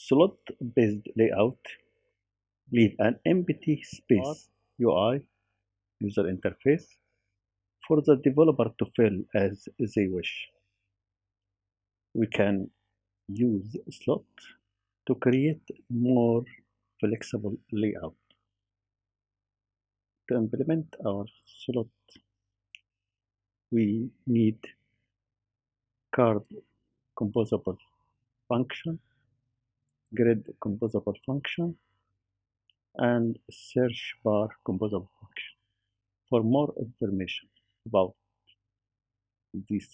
slot-based layout leave an empty space UI user interface for the developer to fill as they wish. We can use slot to create more flexible layout. To implement our slot, we need card composable function, grid composable function, and search bar composable function. For more information about this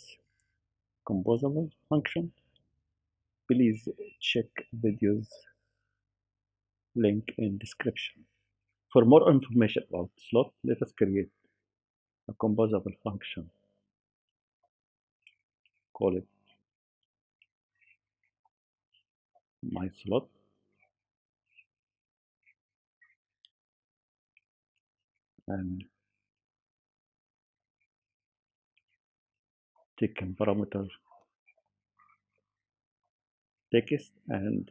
composable function, please check videos link in description. For more information about slot, let us create a composable function. Call it my slot, and take a parameter text and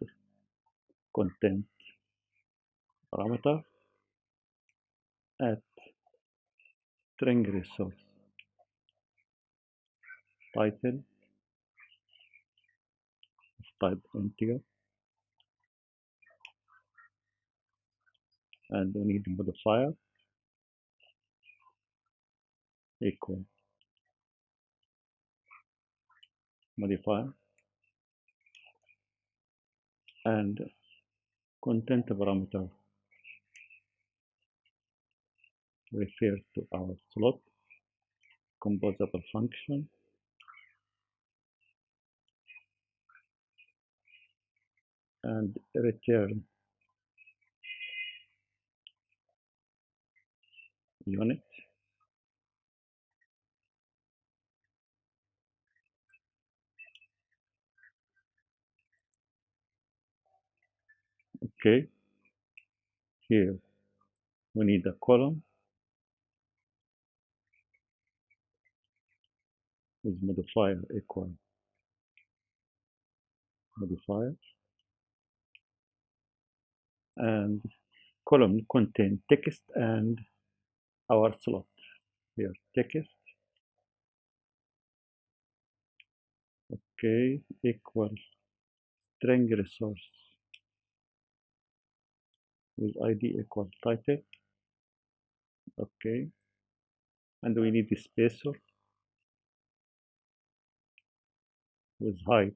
content parameter at string resource title of type integer, and we need modifier equal modifier and content parameter refer to our slot composable function and return unit. Okay, here we need a column with modifier equal modifier, and column contain text and our slot. Here text, okay, equal string resource with id equal title, okay, and we need the spacer with height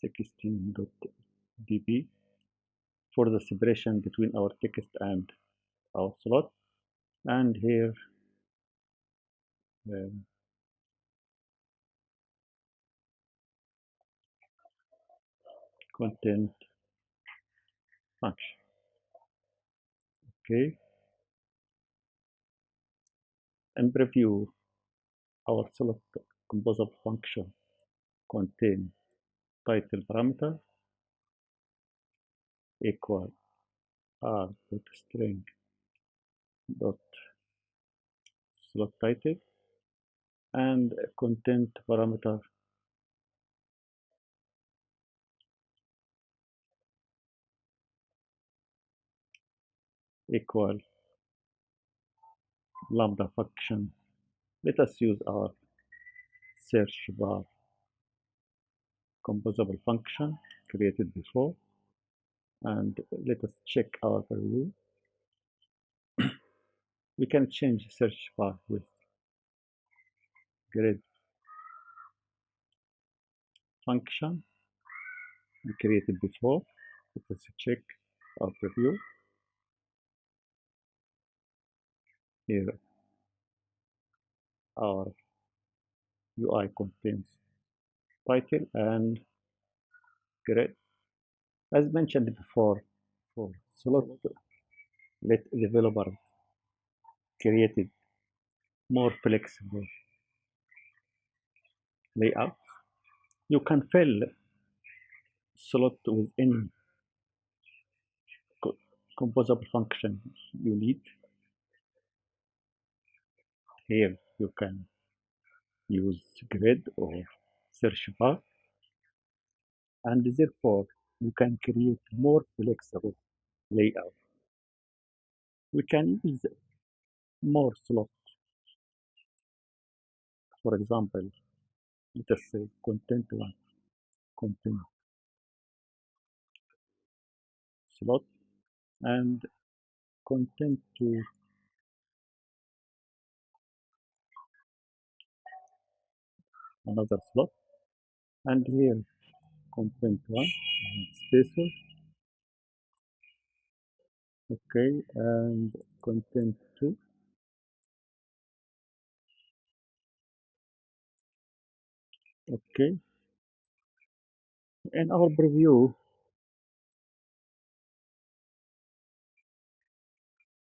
16.db for the separation between our text and our slot. And here um, content function, okay, and preview our slot composable function contain title parameter equal r.string dot slot title and content parameter equal lambda function. Let us use our search bar composable function created before, and let us check our preview. We can change search bar with grid function we created before. Let us check our preview. Here our UI contains title and grid. As mentioned before, for slot, let developer created more flexible layout. You can fill slot with any composable function you need. Here you can use grid or search bar, and therefore you can create more flexible layout. We can use more slots. For example, let us say content one, content slot, and content to another slot, and here content one and spacer, okay, and content two, okay. In our preview,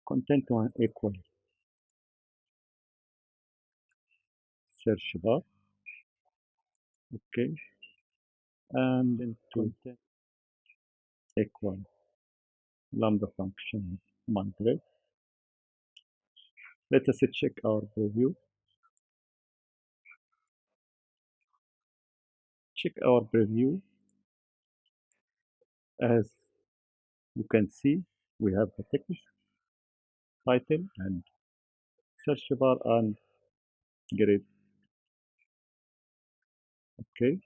content one equal search bar, okay, and then content equal lambda function mandate. Let us check our preview. Check our preview. As you can see, we have the text, title, and search bar and grid. Okay.